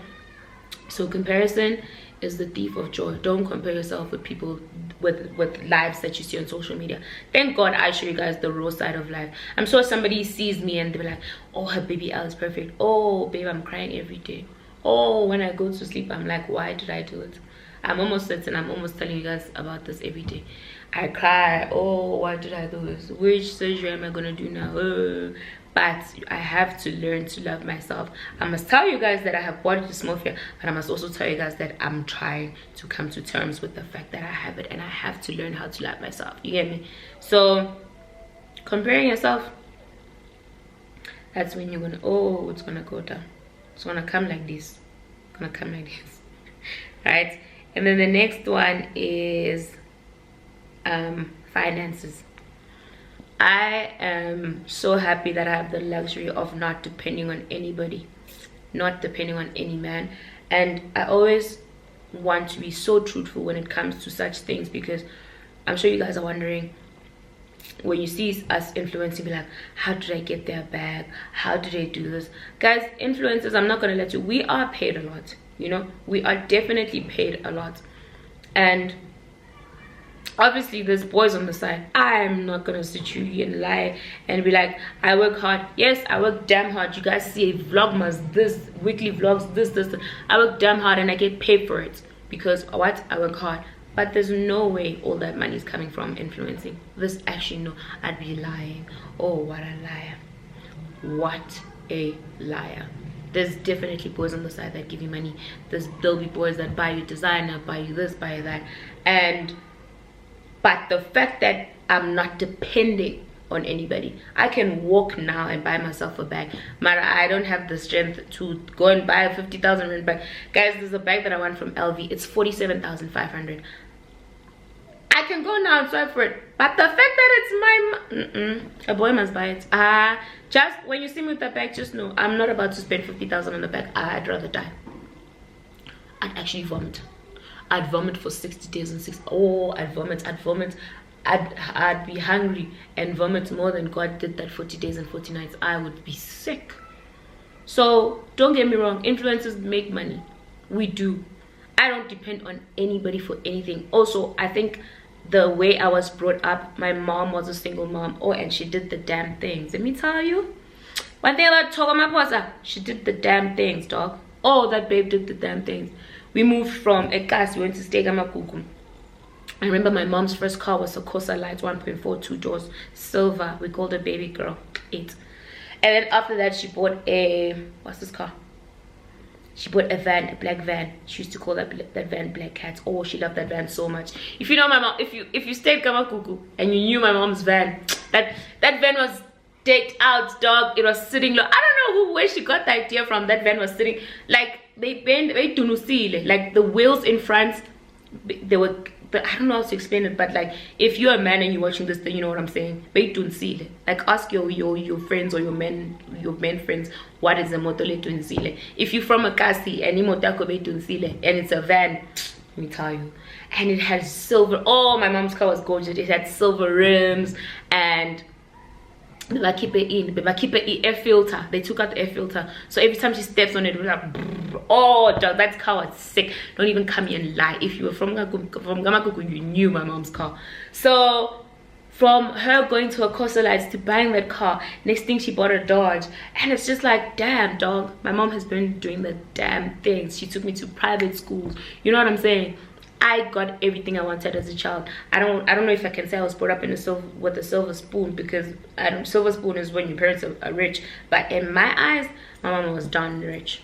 So comparison is the thief of joy. Don't compare yourself with people with lives that you see on social media. Thank God I show you guys the raw side of life. I'm sure somebody sees me and they're like, oh, her baby L is perfect. Oh babe, I'm crying every day. Oh, when I go to sleep, I'm like, why did I do it? I'm almost certain, I'm almost telling you guys about this every day. I cry, oh, why did I do this? Which surgery am I gonna do now? But I have to learn to love myself. I must tell you guys that I have body dysmorphia, but I must also tell you guys that I'm trying to come to terms with the fact that I have it, and I have to learn how to love myself. You get me? So comparing yourself, that's when you're gonna, oh, it's gonna go down. It's gonna come like this. It's gonna come like this. Right? And then the next one is finances. I am so happy that I have the luxury of not depending on anybody, not depending on any man. And I always want to be so truthful when it comes to such things, because I'm sure you guys are wondering, when you see us influencing, be like, how did I get their bag? How did I do this? Guys, influencers, I'm not gonna let you, we are paid a lot, you know, we are definitely paid a lot. And obviously there's boys on the side. I'm not gonna sit you here and lie and be like, I work hard. Yes, I work damn hard. You guys see vlogmas, this weekly vlogs, this. I work damn hard and I get paid for it, because what? I work hard. But there's no way all that money is coming from influencing. This actually, no, I'd be lying. Oh, what a liar. What a liar. There's definitely boys on the side that give you money. There'll be boys that buy you designer, buy you this, buy you that. But the fact that I'm not depending on anybody, I can walk now and buy myself a bag, but I don't have the strength to go and buy a 50,000 rand bag. Guys, there's a bag that I want from LV. It's 47,500. I can go now and swipe for it, but the fact that it's my a boy must buy it. Just when you see me with that bag, just know I'm not about to spend 50,000 on the bag. I'd rather die. I'd actually vomit. I'd vomit for 60 days and 6. Oh, I'd vomit. I'd be hungry and vomit more than God did that 40 days and 40 nights. I would be sick. So don't get me wrong, influencers make money. We do. I don't depend on anybody for anything. Also, I think the way I was brought up, my mom was a single mom. Oh, and she did the damn things. Let me tell you, one thing about Togomaposa, she did the damn things, dog. Oh, that babe did the damn things. We moved from Ekas, we went to Stegamakuku. I remember my mom's first car was a Corsa Light 1.4, 2 doors, silver. We called her baby girl 8. And then after that, she bought a, what's this car? She bought a van, a black van. She used to call that van Black Cat. Oh, she loved that van so much. If you know my mom, if you stayed Kamakuku and you knew my mom's van, that van was decked out, dog. It was sitting low. I don't know where she got the idea from. That van was sitting like they like the wheels in front, they were, I don't know how to explain it, but like if you're a man and you're watching this thing, you know what I'm saying. Like ask your friends or your men friends, what is a motor le. If you're from a kasi and and it's a van, let me tell you. And it has silver. Oh, my mom's car was gorgeous. It had silver rims and keep it air filter. They took out the air filter, so every time she steps on it, we're like, oh, dog, that car was sick. Don't even come here and lie. If you were from Gamakuku, you knew my mom's car. So from her going to a Corsa Lights to buying that car, next thing she bought a Dodge, and it's just like, damn, dog, my mom has been doing the damn things. She took me to private schools, you know what I'm saying. I got everything I wanted as a child. I don't know if I can say I was brought up in with a silver spoon, because silver spoon is when your parents are rich. But in my eyes, my mom was darn rich.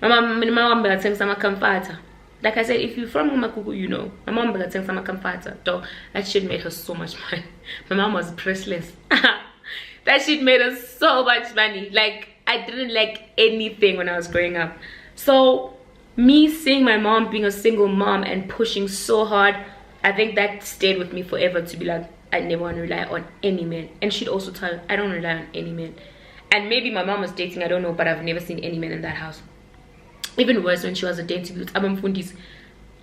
My mom got some comforter. Like I said, if you're from Makuku, you know. My mom got some comforter. Though that shit made her so much money. My mom was priceless. That shit made her so much money. Like I didn't like anything when I was growing up. So me seeing my mom being a single mom and pushing so hard, I think that stayed with me forever, to be like, I never want to rely on any man. And she'd also tell her, I don't rely on any man. And maybe my mom was dating, I don't know, but I've never seen any man in that house. Even worse, when she was a dating with Abamfundis,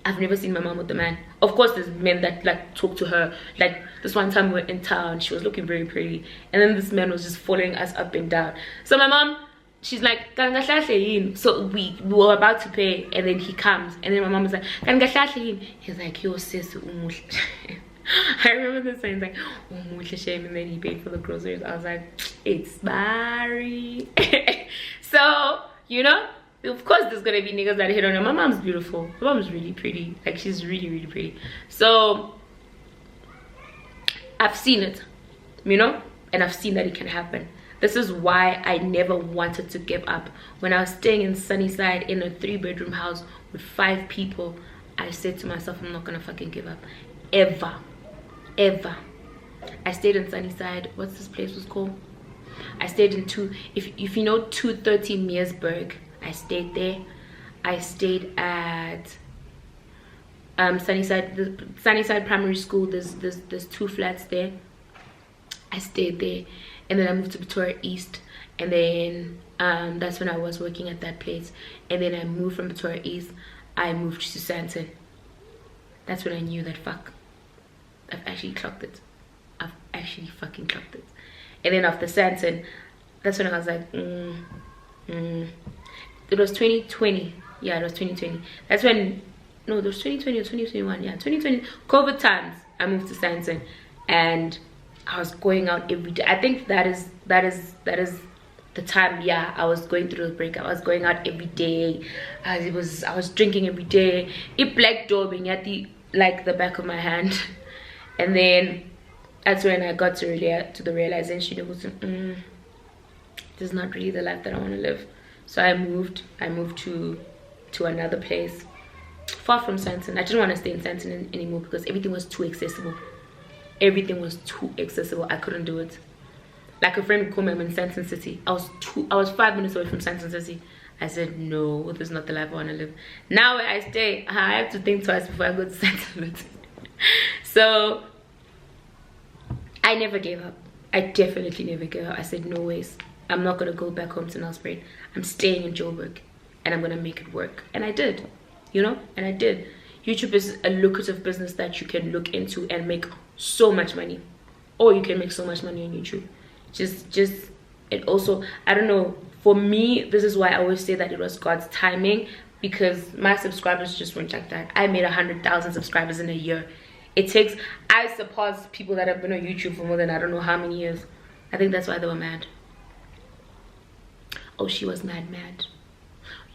I've never seen my mom with a man. Of course, there's men that like talk to her. Like this one time we were in town, she was looking very pretty, and then this man was just following us up and down. So my mom, she's like, so we were about to pay, and then he comes, and then my mom was like, he's like, yo sis, I remember this saying, like, shame, and then he paid for the groceries. I was like, it's Barry. So, you know, of course there's gonna be niggas that hit on her. My mom's beautiful. My mom's really pretty. Like, she's really, really pretty. So I've seen it, you know, and I've seen that it can happen. This is why I never wanted to give up. When I was staying in Sunnyside in a 3-bedroom house with 5 people, I said to myself, I'm not gonna fucking give up. Ever. I stayed in Sunnyside. What's this place was called? I stayed in if you know 230 Meersburg, I stayed there. I stayed at Sunnyside Primary School. There's 2 flats there. I stayed there, and then I moved to Pretoria East, and then that's when I was working at that place. And then I moved from Pretoria East, I moved to Sandton. That's when I knew that fuck, I've actually clocked it. I've actually fucking clocked it. And then after Sandton, that's when I was like, it was 2020. Yeah, it was 2020. That's when, no, it was 2020 or 2021. Yeah, 2020, COVID times. I moved to Sandton, and I was going out every day. I think that is the time. Yeah, I was going through the breakup. I was going out every day. I was drinking every day. It black daubing at the back of my hand. And then that's when I got to the realization it wasn't, this is not really the life that I want to live. So I moved to another place far from Sandton. I didn't want to stay in Sandton anymore because everything was too accessible. Everything was too accessible. I couldn't do it. Like a friend would call me, I'm in Sandton City. I was 5 minutes away from Sandton City. I said, no, this is not the life I want to live. Now where I stay, I have to think twice before I go to Sandton City. So I never gave up. I definitely never gave up. I said, no ways. I'm not going to go back home to Nelspruit. I'm staying in Joburg, and I'm going to make it work. And I did, you know, and I did. YouTube is a lucrative business that you can look into and make so much money. Or you can make so much money on YouTube. It also, I don't know, for me, this is why I always say that it was God's timing, because my subscribers just weren't like that. I made 100,000 subscribers in a year. I surpassed people that have been on YouTube for more than I don't know how many years. I think that's why they were mad. Oh, she was mad.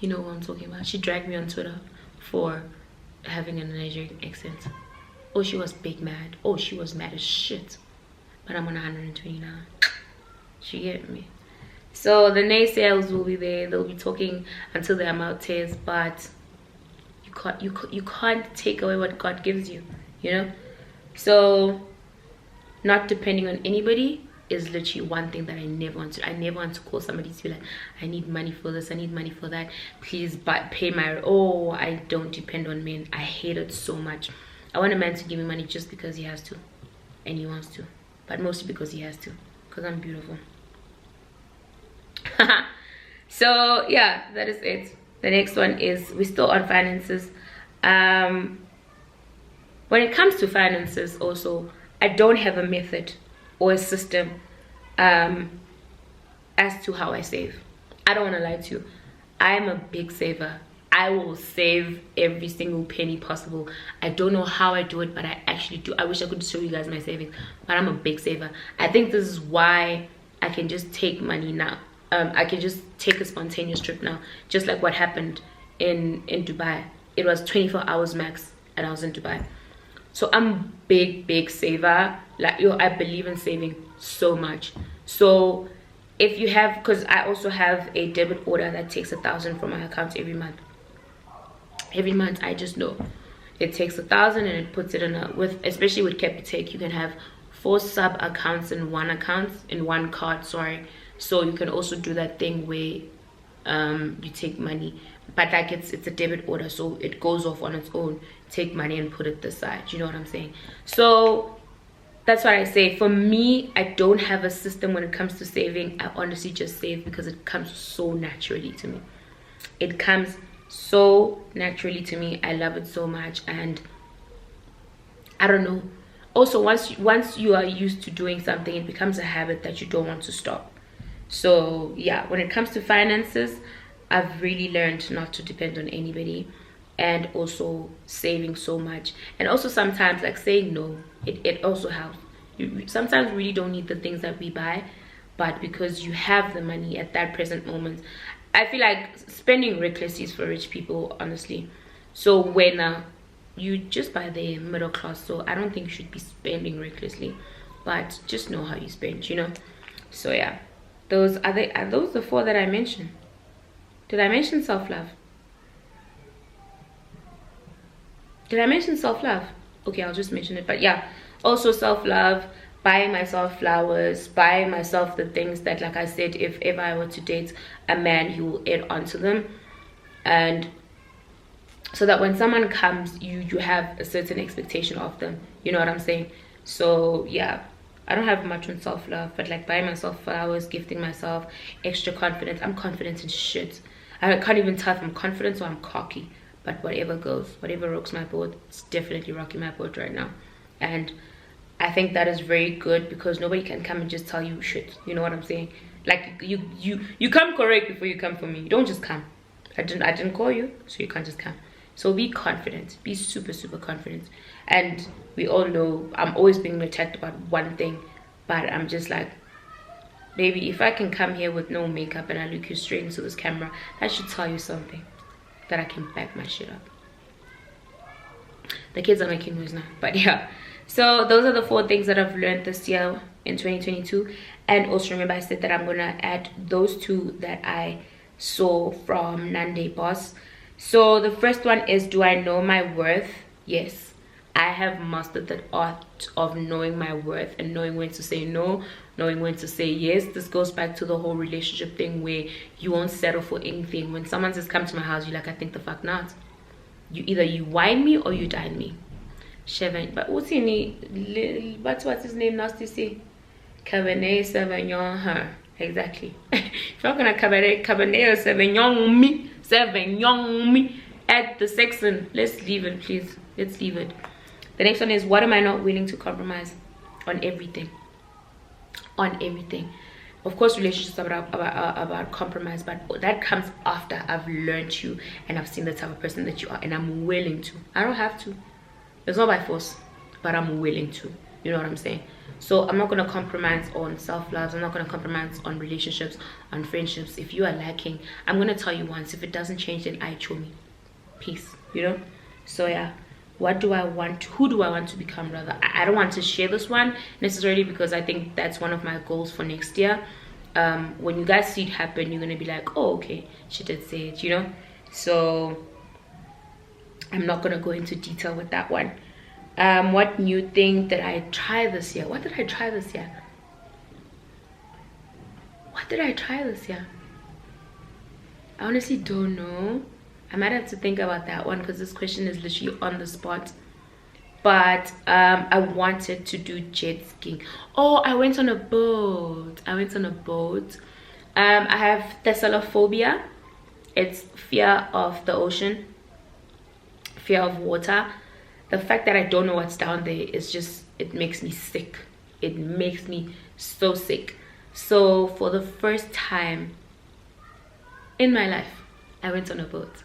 You know what I'm talking about. She dragged me on Twitter for having a Nigerian accent. Oh, she was big mad. Oh, she was mad as shit. But I'm on 120 now. She get me. So the naysayers will be there. They'll be talking until their mouth tears, but you can't take away what God gives you, you know. So not depending on anybody is literally one thing that I never want to. I never want to call somebody to be like, I need money for this, I need money for that, please pay my. Oh, I don't depend on men. I hate it so much. I want a man to give me money just because he has to, and he wants to, but mostly because he has to, because I'm beautiful. So yeah, that is it. The next one is, we're still on finances. When it comes to finances also, I don't have a method or a system as to how I save. I don't want to lie to you. I am a big saver. I will save every single penny possible. I don't know how I do it, but I actually do. I wish I could show you guys my savings, but I'm a big saver. I think this is why I can just take money now. I can just take a spontaneous trip now, just like what happened in Dubai. It was 24 hours max and I was in Dubai. So I'm a big saver. Like, I believe in saving so much. So if you have, because I also have a debit order that takes 1,000 from my account every month. Every month, I just know it takes 1,000 and it puts it in especially with Capitec, you can have 4 sub accounts in one card, sorry. So you can also do that thing where you take money, but like it's a debit order, so it goes off on its own. Take money and put it this side, you know what I'm saying? So that's what I say. For me, I don't have a system when it comes to saving. I honestly just save because it comes so naturally to me. It comes so naturally to me. I love it so much, and I don't know. Also, once you are used to doing something, it becomes a habit that you don't want to stop. So yeah, when it comes to finances, I've really learned not to depend on anybody, and also saving so much. And also sometimes, like, saying no, it also helps. You sometimes really don't need the things that we buy, but because you have the money at that present moment. I feel like spending recklessly is for rich people, honestly. So when you just buy the middle class, so I don't think you should be spending recklessly, but just know how you spend, you know. So yeah, those are those the 4 that I mentioned. Did I mention self-love? Did I mention self-love? Okay, I'll just mention it. But yeah, also self-love, buying myself flowers, buying myself the things that, like I said, if ever I were to date a man, he will add onto them. And so that when someone comes, you have a certain expectation of them. You know what I'm saying? So yeah, I don't have much on self-love, but like buying myself flowers, gifting myself, extra confidence. I'm confident in shit. I can't even tell if I'm confident or I'm cocky, but whatever goes, whatever rocks my boat, it's definitely rocking my boat right now. And I think that is very good, because nobody can come and just tell you shit. You know what I'm saying? Like you come correct before you come for me. You don't just come. I didn't call you, so you can't just come. So be confident, be super confident. And we all know I'm always being attacked about one thing, but I'm just like, baby, if I can come here with no makeup and I look you straight into this camera, that should tell you something, that I can back my shit up. The kids are making noise now, but yeah. So those are the 4 things that I've learned this year in 2022. And also remember, I said that I'm gonna add those 2 that I saw from Nande Boss. So the first one is, do I know my worth? Yes, I have mastered the art of knowing my worth and knowing when to say no, knowing when to say yes. This goes back to the whole relationship thing, where you won't settle for anything. When someone says come to my house, you're like, I think the fuck not. Either you wine me or you dine me. Sheven, but what's his name? Nasty say Cabernet Sauvignon her. Exactly. If you're gonna Cabernet Sauvignon me at the section, let's leave it, please. Let's leave it. The next one is, what am I not willing to compromise? On everything. On everything. Of course, relationships are about compromise, but that comes after I've learned you and I've seen the type of person that you are, and I'm willing to. I don't have to. It's not by force, but I'm willing to. You know what I'm saying? So I'm not going to compromise on self-love. I'm not going to compromise on relationships, on friendships. If you are lacking, I'm going to tell you once. If it doesn't change, then I show me. Peace. You know? So yeah. What do I want? Who do I want to become, rather? I don't want to share this one necessarily, because I think that's one of my goals for next year. When you guys see it happen, you're going to be like, oh, okay, she did say it, you know? So I'm not going to go into detail with that one. What new thing did I try this year? What did I try this year? What did I try this year? I honestly don't know. I might have to think about that one, because this question is literally on the spot. But I wanted to do jet skiing. Oh, I went on a boat. I have thessallophobia. It's fear of the ocean, fear of water. The fact that I don't know what's down there is just, it makes me sick. It makes me so sick. So for the first time in my life, I went on a boat.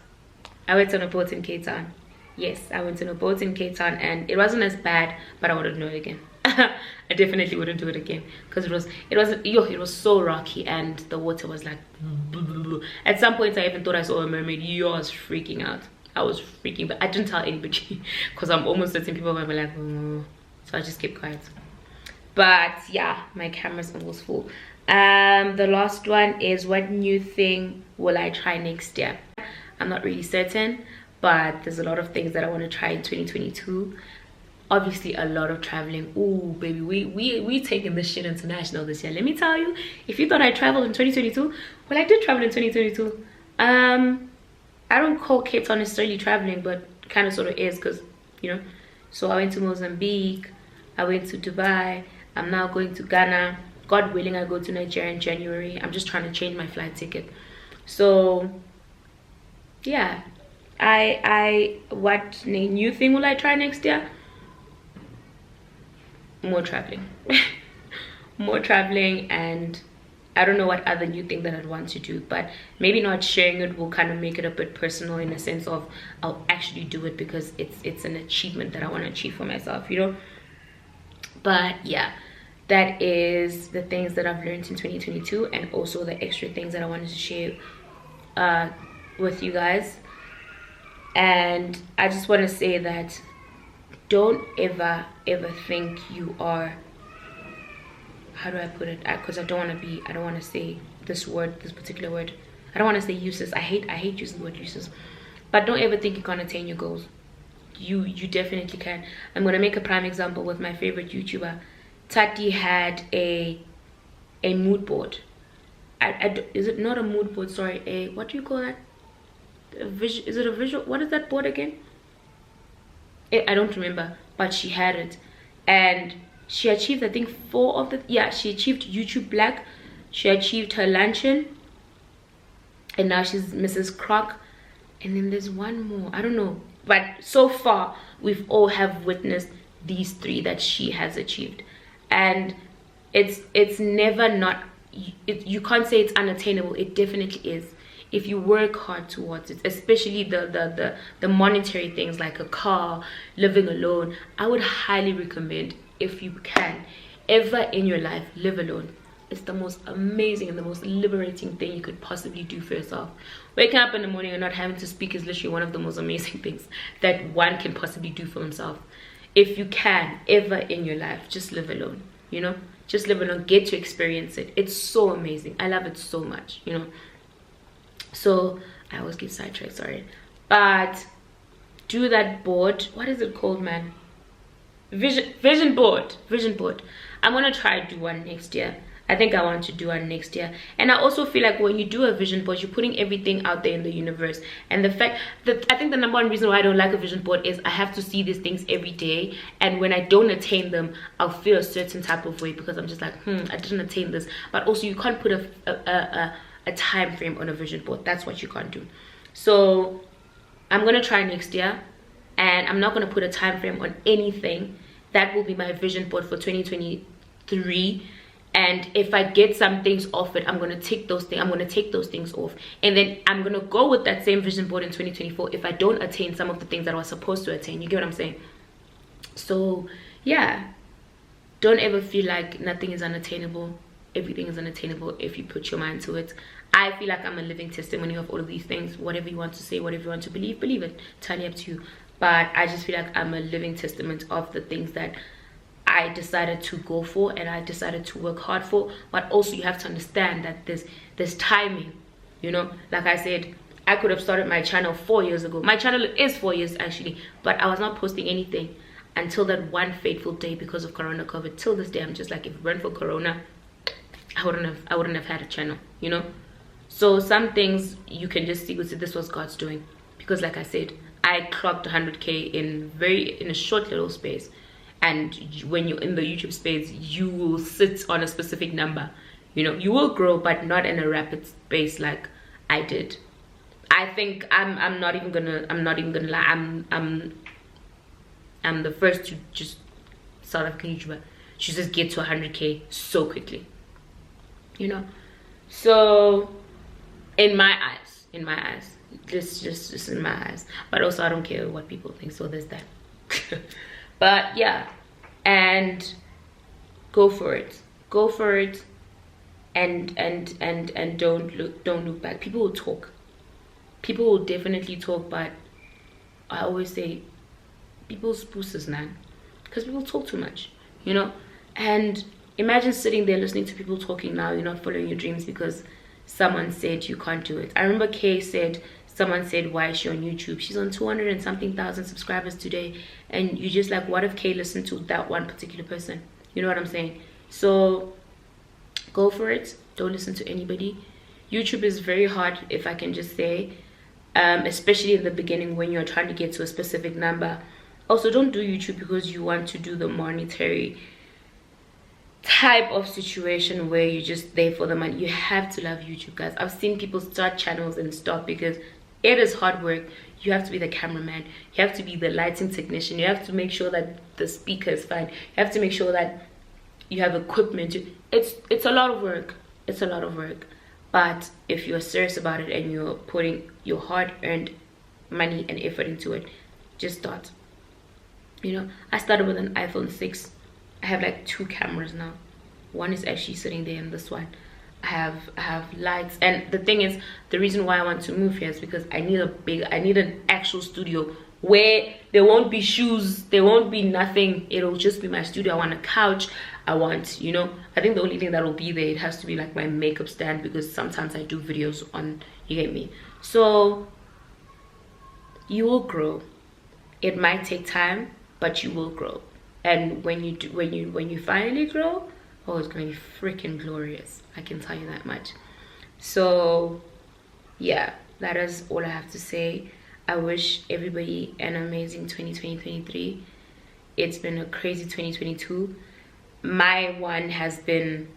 I went on a boat in Cape Town. Yes, I went on a boat in Cape Town, and it wasn't as bad, but I wouldn't do it again. I definitely wouldn't do it again, because it was so rocky, and the water was like at some point I even thought I saw a mermaid. I was freaking out. I was freaking, but I didn't tell anybody, because I'm almost certain people might be like, oh. So I just kept quiet. But yeah, my camera's almost full. The last one is, what new thing will I try next year? I'm not really certain, but there's a lot of things that I want to try in 2022. Obviously a lot of traveling. Ooh, baby, we taking this shit international this year. Let me tell you, if you thought I traveled in 2022, well, I did travel in 2022. I don't call Cape Town necessarily traveling, but kind of sort of is, because, you know. So I went to Mozambique, I went to Dubai, I'm now going to Ghana. God willing, I go to Nigeria in January. I'm just trying to change my flight ticket. So yeah, what new thing will I try next year? More traveling. More traveling, and I don't know what other new thing that I'd want to do, but maybe not sharing it will kind of make it a bit personal, in the sense of I'll actually do it because it's an achievement that I want to achieve for myself, you know. But yeah, that is the things that I've learned in 2022, and also the extra things that I wanted to share with you guys. And I just want to say that don't ever think you are, how do I put it, because I don't want to say this particular word. I don't want to say useless. I hate using the word useless. But don't ever think you can't attain your goals. You definitely can. I'm going to make a prime example with my favorite YouTuber. Tati had a mood board. Is it not a mood board? Sorry, what do you call that? Is it a visual? What is that board again? I don't remember, but she had it, and she achieved, I think, 4 of the, yeah, she achieved YouTube Black, she achieved her luncheon, and now she's Mrs. Croc. And then there's one more, I don't know, but so far we've all have witnessed these 3 that she has achieved. And it's never not, you can't say it's unattainable. It definitely is, if you work hard towards it, especially the monetary things like a car, living alone. I would highly recommend, if you can ever in your life, live alone. It's the most amazing and the most liberating thing you could possibly do for yourself. Waking up in the morning and not having to speak is literally one of the most amazing things that one can possibly do for himself. If you can ever in your life, just live alone, you know, just live alone, get to experience it. It's so amazing. I love it so much, you know. So I always get sidetracked, sorry. But do that board, what is it called, man? Vision board. I'm gonna try to do one next year. I think I want to do one next year. And I also feel like when you do a vision board, you're putting everything out there in the universe. And the fact that I think the number one reason why I don't like a vision board is I have to see these things every day, and when I don't attain them, I'll feel a certain type of way, because I'm just like, I didn't attain this. But also you can't put a time frame on a vision board. That's what you can't do. So I'm gonna try next year, and I'm not gonna put a time frame on anything. That will be my vision board for 2023. And if I get some things off it, I'm gonna take those things off, and then I'm gonna go with that same vision board in 2024 if I don't attain some of the things that I was supposed to attain. You get what I'm saying? So yeah, don't ever feel like nothing is unattainable. Everything is unattainable if you put your mind to it. I feel like I'm a living testimony of all of these things. Whatever you want to say, whatever you want to believe it. Totally up to you. But I just feel like I'm a living testament of the things that I decided to go for and I decided to work hard for. But also you have to understand that there's timing, you know. Like I said, I could have started my channel 4 years ago. My channel is 4 years actually, but I was not posting anything until that one fateful day because of Corona COVID. Till this day, I'm just like, if it weren't for Corona, I wouldn't have had a channel, you know. So some things you can just see, this was God's doing, because like I said, I clocked 100k in a short little space. And when you're in the YouTube space, you will sit on a specific number, you know. You will grow, but not in a rapid space like I did. I think I'm not even gonna lie, I'm the first to just South African YouTuber to just get to 100k so quickly, you know. So in my eyes, just in my eyes. But also I don't care what people think, so there's that. But yeah, and go for it, and don't look back. People will talk, people will definitely talk, but I always say people's spooses, man, because people talk too much, you know. And imagine sitting there listening to people talking. Now you're not following your dreams because someone said you can't do it. I remember Kay said, someone said, why is she on YouTube? She's on 200 and something thousand subscribers today. And you just like, what if Kay listened to that one particular person? You know what I'm saying? So go for it. Don't listen to anybody. YouTube is very hard, if I can just say, especially in the beginning when you're trying to get to a specific number. Also, don't do YouTube because you want to do the monetary type of situation where you're just there for the money. You have to love YouTube, guys. I've seen people start channels and stop because it is hard work. You have to be the cameraman, you have to be the lighting technician, you have to make sure that the speaker is fine, you have to make sure that you have equipment. It's a lot of work. It's a lot of work. But if you're serious about it and you're putting your hard-earned money and effort into it, just start. You know, I started with an iPhone 6. I have like 2 cameras now. One is actually sitting there, and this one I have lights. And the thing is, the reason why I want to move here is because I need an actual studio where there won't be shoes, there won't be nothing. It'll just be my studio. I want a couch. I want, you know, I think the only thing that will be there, it has to be like my makeup stand, because sometimes I do videos on, you get me. So you will grow. It might take time, but you will grow. And when you finally grow, oh, it's gonna be freaking glorious. I can tell you that much. So yeah, that is all I have to say. I wish everybody an amazing 2023. It's been a crazy 2022. my one has been,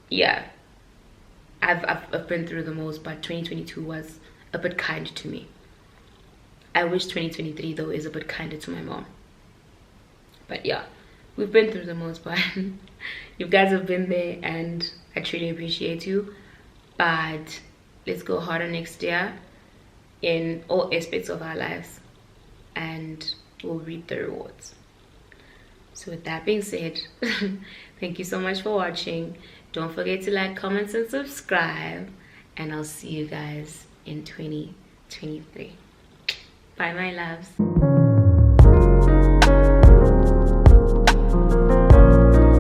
yeah, I've been through the most, but 2022 was a bit kind to me. I wish 2023 though is a bit kinder to my mom. But yeah, we've been through the most, but you guys have been there and I truly appreciate you. But let's go harder next year in all aspects of our lives, and we'll reap the rewards. So with that being said, thank you so much for watching. Don't forget to like, comment, and subscribe, and I'll see you guys in 2023. Bye, my loves.